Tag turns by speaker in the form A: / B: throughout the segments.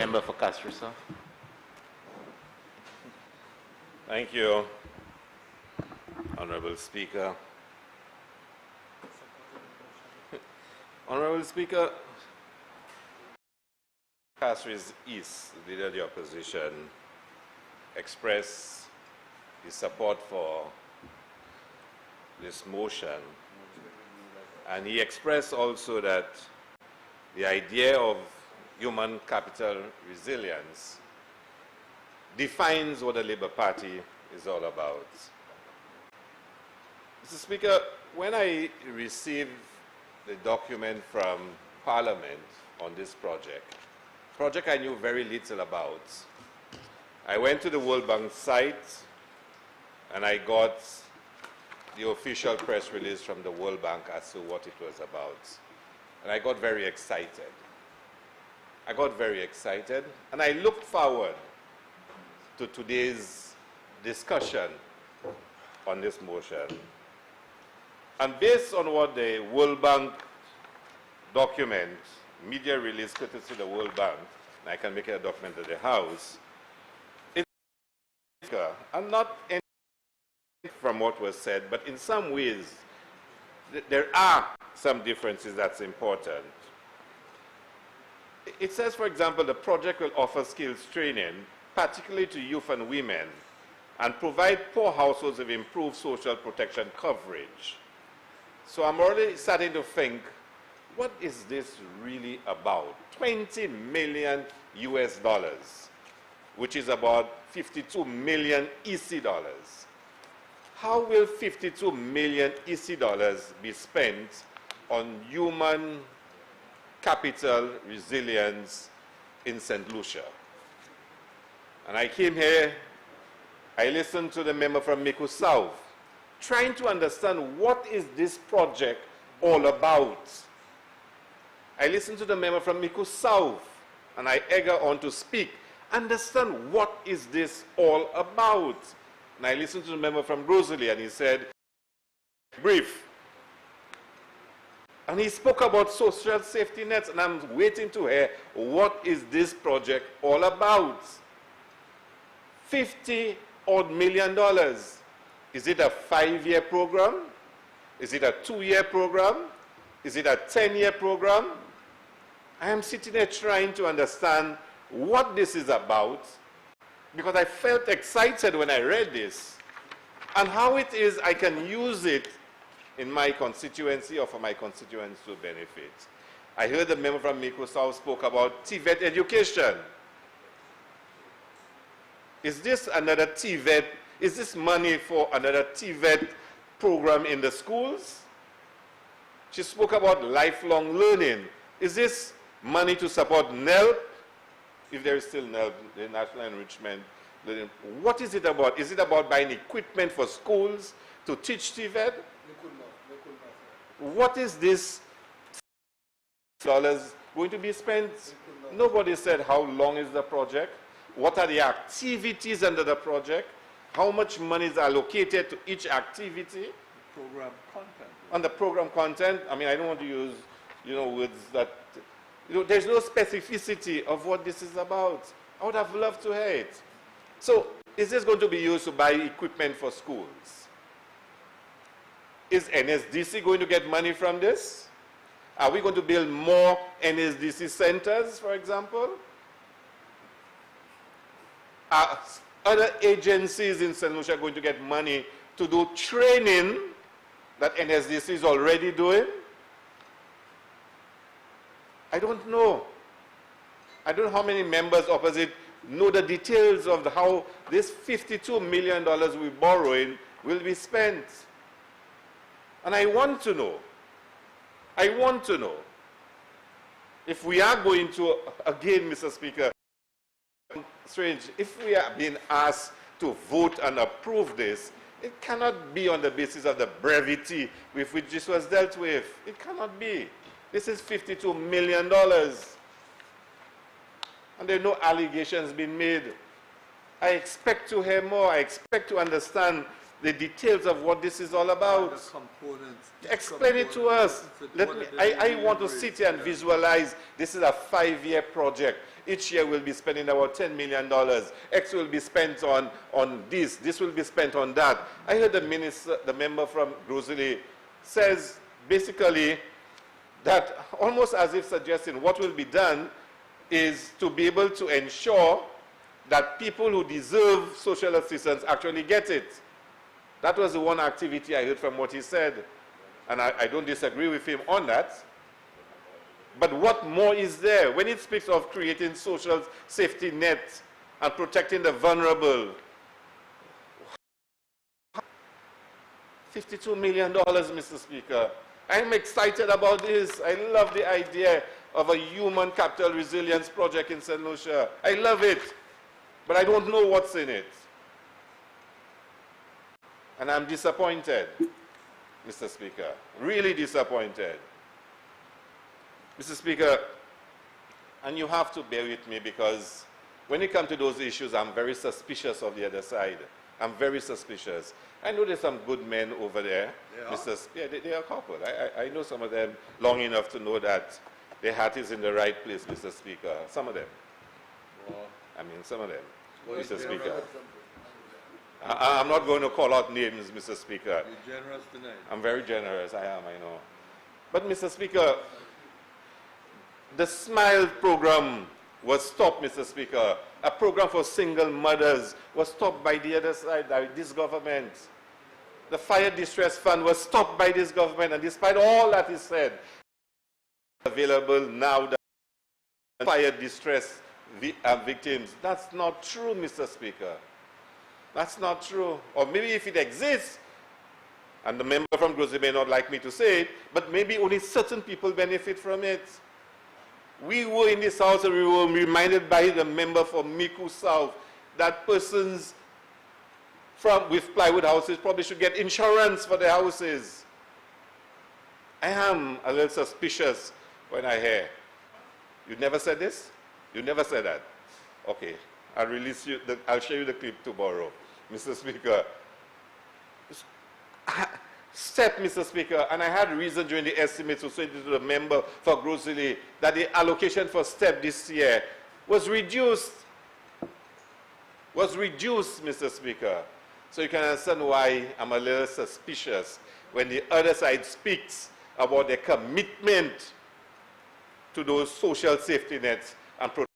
A: Member for Castro, sir.
B: Thank you, Honorable Speaker. Honorable Speaker, Castries East, Leader of the Opposition, expressed his support for this motion, and he expressed also that the idea of human capital resilience defines what the Labour Party is all about. Mr. Speaker, when I received the document from Parliament on this project I knew very little about, I went to the World Bank site and I got the official press release from the World Bank as to what it was about. And I got very excited. And I looked forward to today's discussion on this motion. And based on what the World Bank document, media release courtesy of the World Bank, and I can make it a document of the House, and not any from what was said, but in some ways, there are some differences that's important. It says, for example, the project will offer skills training, particularly to youth and women, and provide poor households with improved social protection coverage. So I'm already starting to think, what is this really about? 20 million US dollars, which is about 52 million EC dollars. How will 52 million EC dollars be spent on human capital resilience in St. Lucia? And I came here, I listened to the member from Miku South, trying to understand what is this project all about. I listened to the member from Miku South, and I egg on to speak, understand what is this all about. And I listened to the member from Rosalie, and he said, brief. And he spoke about social safety nets, and I'm waiting to hear what is this project all about. $50-odd million. Is it a 5-year program? Is it a 2-year program? Is it a 10-year program? I am sitting there trying to understand what this is about, because I felt excited when I read this, and how it is I can use it in my constituency or for my constituents to benefit. I heard the member from Miku South spoke about TVET education. Is this another TVET? Is this money for another TVET program in the schools? She spoke about lifelong learning. Is this money to support NELP? If there is still NELP, the National Enrichment Learning. What is it about? Is it about buying equipment for schools to teach TVET? What is this dollars going to be spent? Nobody said how long is the project. What are the activities under the project? How much money is allocated to each activity?
C: Program content.
B: On the program content, I mean, I don't want to use, words that, there's no specificity of what this is about. I would have loved to hear it. So, is this going to be used to buy equipment for schools? Is NSDC going to get money from this? Are we going to build more NSDC centers, for example? Are other agencies in St. Lucia going to get money to do training that NSDC is already doing? I don't know. I don't know how many members opposite know the details of how this $52 million we're borrowing will be spent. And I want to know. I want to know. If we are going to, again, Mr. Speaker, strange, if we are being asked to vote and approve this, it cannot be on the basis of the brevity with which this was dealt with. It cannot be. This is $52 million. And there are no allegations being made. I expect to hear more. I expect to understand the details of what this is all about.
C: The components.
B: Explain it to us. I want to sit here and visualize this is a 5-year project. Each year we'll be spending about $10 million. X will be spent on this. This will be spent on that. I heard the member from Grosley says basically that almost as if suggesting what will be done is to be able to ensure that people who deserve social assistance actually get it. That was the one activity I heard from what he said. And I don't disagree with him on that. But what more is there? When it speaks of creating social safety nets and protecting the vulnerable, $52 million, Mr. Speaker. I'm excited about this. I love the idea of a human capital resilience project in St. Lucia. I love it, but I don't know what's in it. And I'm disappointed, Mr. Speaker, really disappointed. Mr. Speaker, and you have to bear with me because when it comes to those issues, I'm very suspicious of the other side. I'm very suspicious. I know there's some good men over there. They are a couple. I know some of them long enough to know that their heart is in the right place, Mr. Speaker. Some of them. I mean, some of them, Mr. Speaker. I'm not going to call out names, Mr. Speaker.
C: You're generous tonight.
B: I'm very generous, I am, I know. But, Mr. Speaker, the SMILE program was stopped, Mr. Speaker. A program for single mothers was stopped by the other side, by this government. The Fire Distress Fund was stopped by this government, and despite all that is said, available now the fire distress victims. That's not true, Mr. Speaker. That's not true. Or maybe if it exists, and the member from Grosley may not like me to say it, but maybe only certain people benefit from it. We were in this house and we were reminded by the member from Miku South that persons with plywood houses probably should get insurance for their houses. I am a little suspicious when I hear. You never said this? You never said that? Okay. I'll release you, I'll show you the clip tomorrow, Mr. Speaker. STEP, Mr. Speaker, and I had reason during the estimates to say to the member for Grosley that the allocation for STEP this year was reduced. Mr. Speaker. So you can understand why I'm a little suspicious when the other side speaks about their commitment to those social safety nets and protect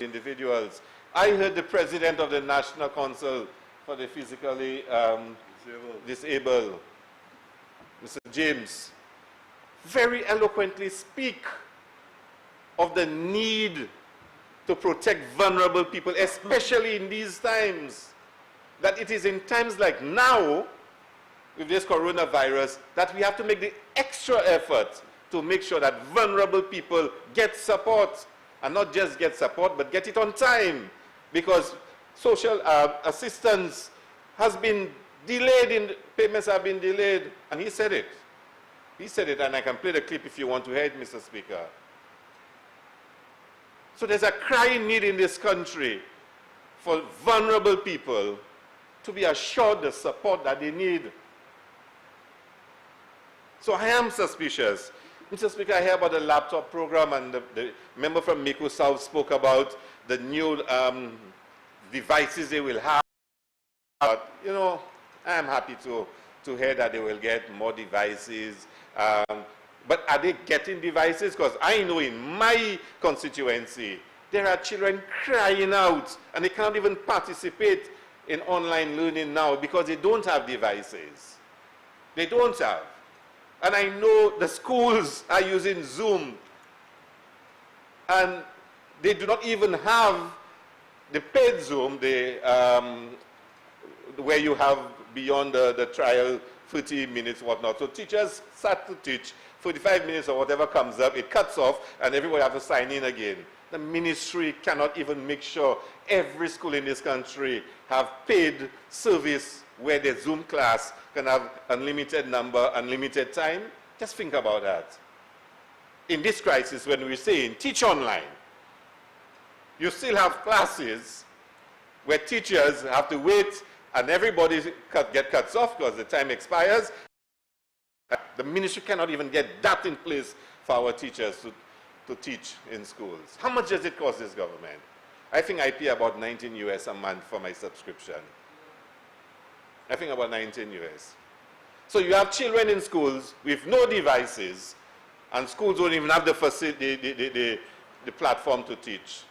B: individuals. I heard the president of the National Council for the Physically Disabled, Mr. James, very eloquently speak of the need to protect vulnerable people, especially in these times. That it is in times like now, with this coronavirus, that we have to make the extra effort to make sure that vulnerable people get support. And not just get support, but get it on time. Because social assistance has been delayed, payments have been delayed. And he said it. He said it, and I can play the clip if you want to hear it, Mr. Speaker. So there's a crying need in this country for vulnerable people to be assured the support that they need. So I am suspicious. Mr. Speaker, I hear about the laptop program, and the member from Miku South spoke about the new devices they will have. You know, I am happy to hear that they will get more devices. But are they getting devices? Because I know in my constituency, there are children crying out, and they can't even participate in online learning now because they don't have devices. They don't have. And I know the schools are using Zoom, and they do not even have the paid Zoom, where you have beyond the trial 30 minutes, whatnot. So teachers start to teach, 45 minutes or whatever comes up, it cuts off, and everybody has to sign in again. The ministry cannot even make sure every school in this country have paid service where the Zoom class can have unlimited number, unlimited time. Just think about that. In this crisis, when we're saying teach online, you still have classes where teachers have to wait and everybody get cuts off because the time expires. The ministry cannot even get that in place for our teachers to teach in schools. How much does it cost this government? I think I pay about 19 US a month for my subscription. I think about 19 US. So you have children in schools with no devices, and schools don't even have the facility, the platform to teach.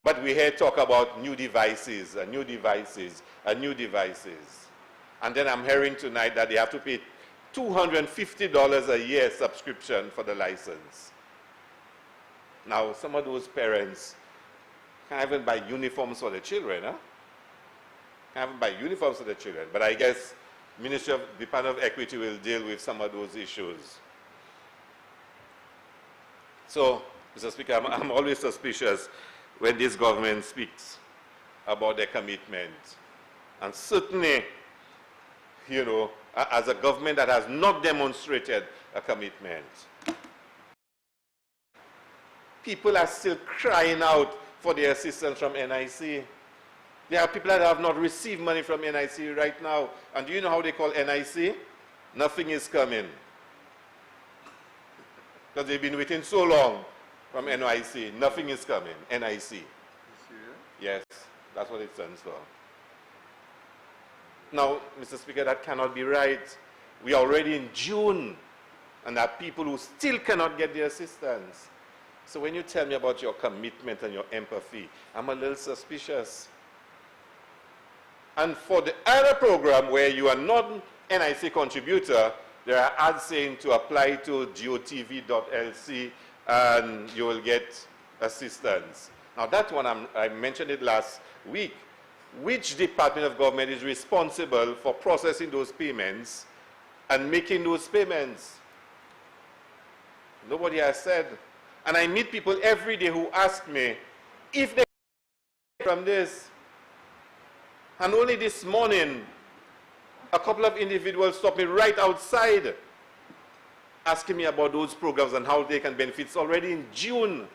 B: But we hear talk about new devices, and new devices, and new devices. And then I'm hearing tonight that they have to pay $250 a year subscription for the license. Now, some of those parents can't even buy uniforms for the children, huh? Can't even buy uniforms for the children. But I guess Department of Equity will deal with some of those issues. So, Mr. Speaker, I'm always suspicious when this government speaks about their commitment. And certainly, you know, as a government that has not demonstrated a commitment. People are still crying out for their assistance from NIC. There are people that have not received money from NIC right now. And do you know how they call NIC? Nothing is coming. Because they've been waiting so long from NIC. Nothing is coming. NIC. Yes, that's what it stands for. Now, Mr. Speaker, that cannot be right. We are already in June, and there are people who still cannot get the assistance. So when you tell me about your commitment and your empathy, I'm a little suspicious. And for the other program where you are not an NIC contributor, there are ads saying to apply to gotv.lc and you will get assistance. Now that one, I mentioned it last week. Which department of government is responsible for processing those payments and making those payments? Nobody has said. And I meet people every day who ask me if they from this. And only this morning, a couple of individuals stopped me right outside asking me about those programs and how they can benefit. It's already in June.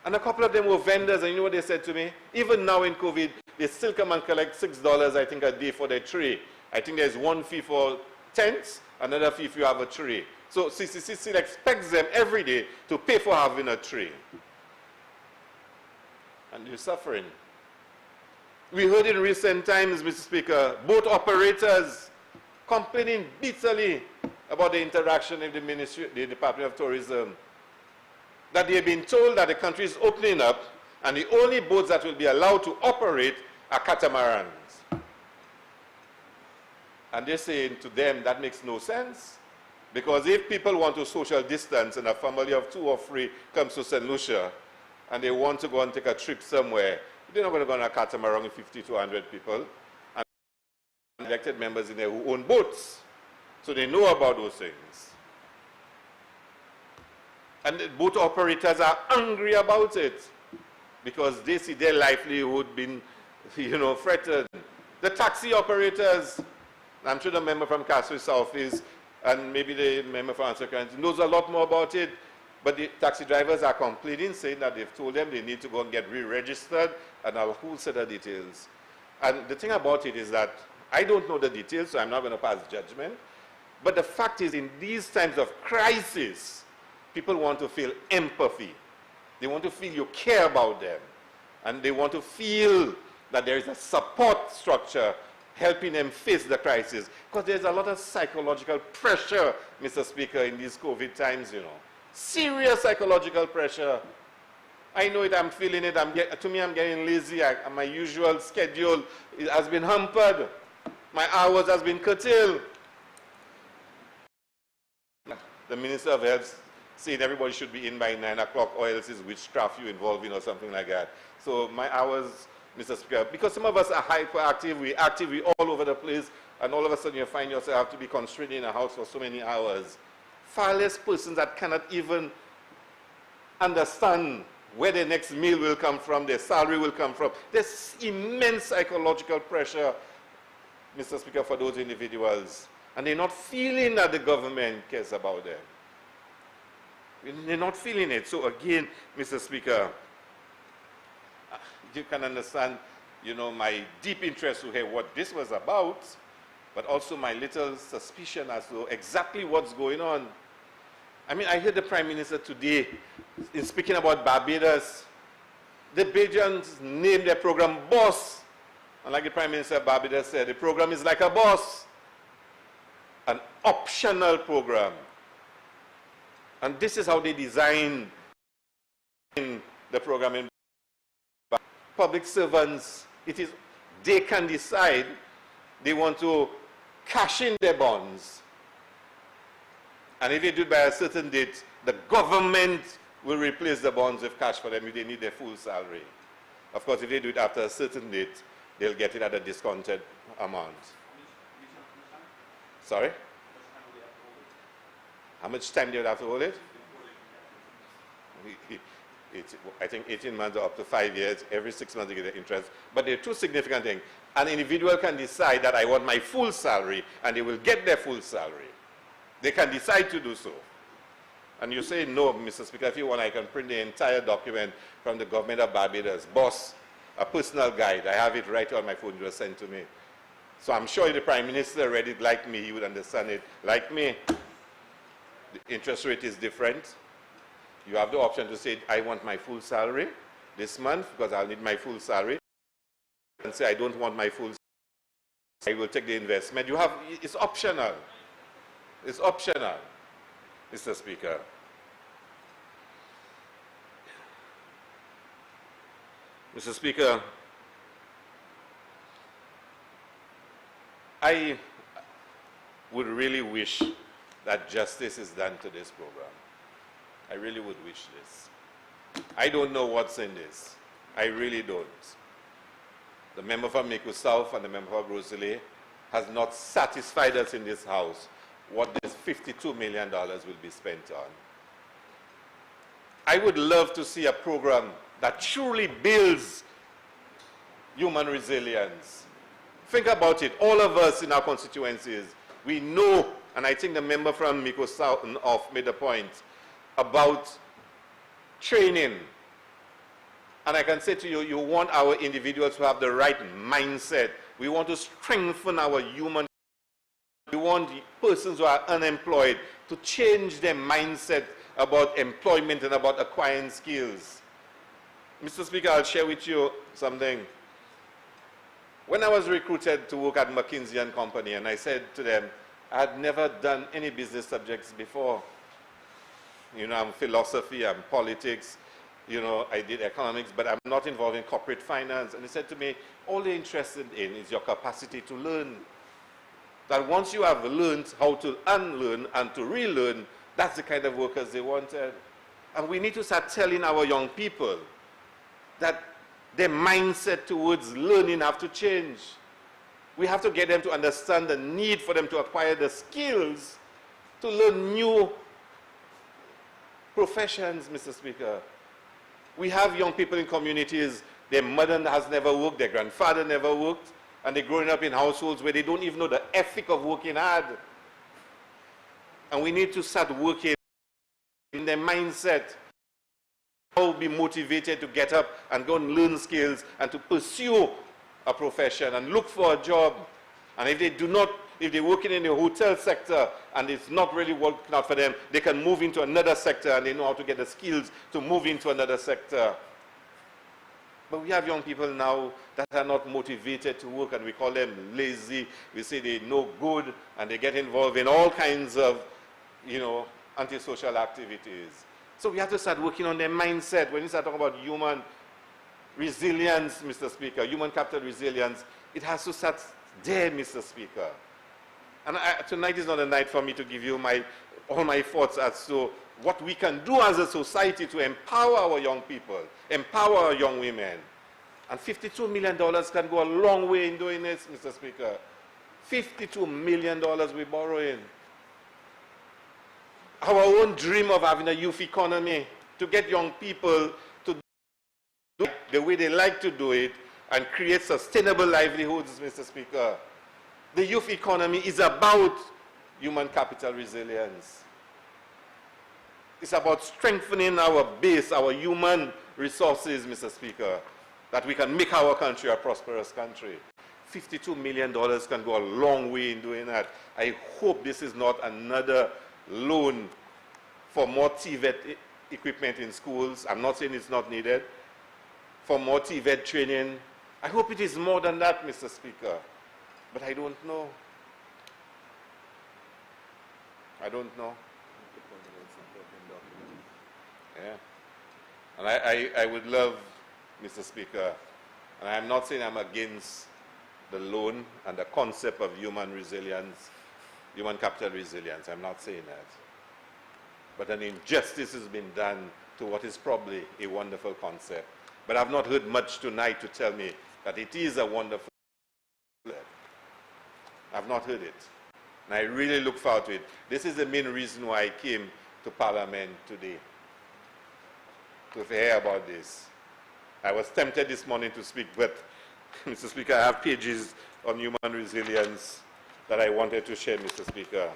B: And a couple of them were vendors, and you know what they said to me? Even now in COVID, they still come and collect $6, I think, a day for their tree. I think there's one fee for tents, another fee if you have a tree. So CCC still expects them every day to pay for having a tree. And they're suffering. We heard in recent times, Mr. Speaker, boat operators complaining bitterly about the interaction of the Ministry, the Department of Tourism, that they've been told that the country is opening up and the only boats that will be allowed to operate are catamarans. And they're saying to them that makes no sense, because if people want to social distance and a family of 2 or 3 comes to St. Lucia and they want to go and take a trip somewhere, they're not going to go on a catamaran with 50 to 100 people, and elected members in there who own boats. So they know about those things. And the boat operators are angry about it because they see their livelihood being, you know, threatened. The taxi operators, I'm sure the member from Castle South is, and maybe the member from Answer County knows a lot more about it, but the taxi drivers are complaining, saying that they've told them they need to go and get re-registered and a whole set of details. And the thing about it is that I don't know the details, so I'm not going to pass judgment. But the fact is, in these times of crisis, people want to feel empathy. They want to feel you care about them. And they want to feel that there is a support structure helping them face the crisis. Because there's a lot of psychological pressure, Mr. Speaker, in these COVID times, you know. Serious psychological pressure. I know it, I'm feeling it. To me, I'm getting lazy. My usual schedule has been hampered. My hours has been curtailed. The Minister of Health saying everybody should be in by 9 o'clock or else it's witchcraft you involved in or something like that. So my hours, Mr. Speaker, because some of us are hyperactive, we're active, we're all over the place, and all of a sudden you find yourself have to be constrained in a house for so many hours. Far less persons that cannot even understand where their next meal will come from, their salary will come from. There's immense psychological pressure, Mr. Speaker, for those individuals. And they're not feeling that the government cares about them. They're not feeling it. So again, Mr. Speaker, you can understand you know, my deep interest to hear what this was about, but also my little suspicion as to exactly what's going on. I mean, I heard the Prime Minister today in speaking about Barbados. The Bajans named their program BOSS. And like the Prime Minister of Barbados said, the program is like a boss, an optional program. And this is how they design the program in public servants. They can decide they want to cash in their bonds. And if they do it by a certain date, the government will replace the bonds with cash for them if they need their full salary. Of course, if they do it after a certain date, they'll get it at a discounted amount. Sorry? How much time do you have to hold it? I think 18 months or up to 5 years. Every 6 months you get the interest. But there are two significant things. An individual can decide that I want my full salary, and they will get their full salary. They can decide to do so. And you say, no, Mr. Speaker, if you want, I can print the entire document from the government of Barbados. Boss, a personal guide. I have it right on my phone. It was sent to me. So I'm sure if the Prime Minister read it like me, he would understand it like me. The interest rate is different. You have the option to say, I want my full salary this month because I'll need my full salary. And say, I don't want my full salary. I will take the investment. It's optional. It's optional, Mr. Speaker. Mr. Speaker, I would really wish that justice is done to this program. I really would wish this. I don't know what's in this. I really don't. The member for Mico South and the member for Rosalie has not satisfied us in this House what this $52 million will be spent on. I would love to see a program that truly builds human resilience. Think about it. All of us in our constituencies, we know, and I think the member from Mico South made a point about training. And I can say to you, you want our individuals to have the right mindset. We want to strengthen our human. We want persons who are unemployed to change their mindset about employment and about acquiring skills. Mr. Speaker, I'll share with you something. When I was recruited to work at McKinsey & Company, and I said to them, I had never done any business subjects before. You know, I'm philosophy, I'm politics, you know, I did economics, but I'm not involved in corporate finance. And they said to me, all they're interested in is your capacity to learn. That once you have learned how to unlearn and to relearn, that's the kind of workers they wanted. And we need to start telling our young people that their mindset towards learning have to change. We have to get them to understand the need for them to acquire the skills to learn new professions, Mr. Speaker. We have young people in communities, their mother has never worked, their grandfather never worked, and they're growing up in households where they don't even know the ethic of working hard. And we need to start working in their mindset. How be motivated to get up and go and learn skills and to pursue a profession and look for a job. And if they do not, if they're working in the hotel sector and it's not really working out for them, they can move into another sector and they know how to get the skills to move into another sector. But we have young people now that are not motivated to work, and we call them lazy. We say they're no good, and they get involved in all kinds of, you know, antisocial activities. So we have to start working on their mindset. When you start talking about human resilience, Mr. Speaker, human capital resilience, it has to start there, Mr. Speaker. And tonight is not a night for me to give you all my thoughts as to what we can do as a society to empower our young people, empower our young women. And $52 million can go a long way in doing this, Mr. Speaker. $52 million we're borrowing. Our own dream of having a youth economy, to get young people to do it the way they like to do it and create sustainable livelihoods, Mr. Speaker. The youth economy is about human capital resilience. It's about strengthening our base, our human resources, Mr. Speaker. that we can make our country a prosperous country. $52 million can go a long way in doing that. I hope this is not another loan for more TVET equipment in schools. I'm not saying it's not needed. For more TVET training. I hope it is more than that, Mr. Speaker. But I don't know. I don't know. Yeah. And I would love, Mr. Speaker, and I'm not saying I'm against the loan and the concept of human resilience, human capital resilience. I'm not saying that. But an injustice has been done to what is probably a wonderful concept. But I've not heard much tonight to tell me that it is a wonderful concept. I've not heard it. And I really look forward to it. This is the main reason why I came to Parliament today, to hear about this. I was tempted this morning to speak, but Mr. Speaker, I have pages on human resilience that I wanted to share, Mr. Speaker.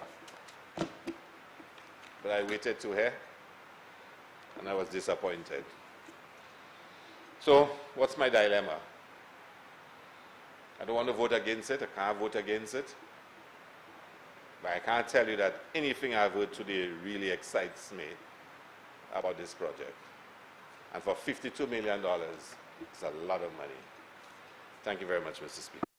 B: But I waited to hear, and I was disappointed. So, what's my dilemma? I don't want to vote against it. I can't vote against it. But I can't tell you that anything I've heard today really excites me about this project. And for $52 million, it's a lot of money. Thank you very much, Mr. Speaker.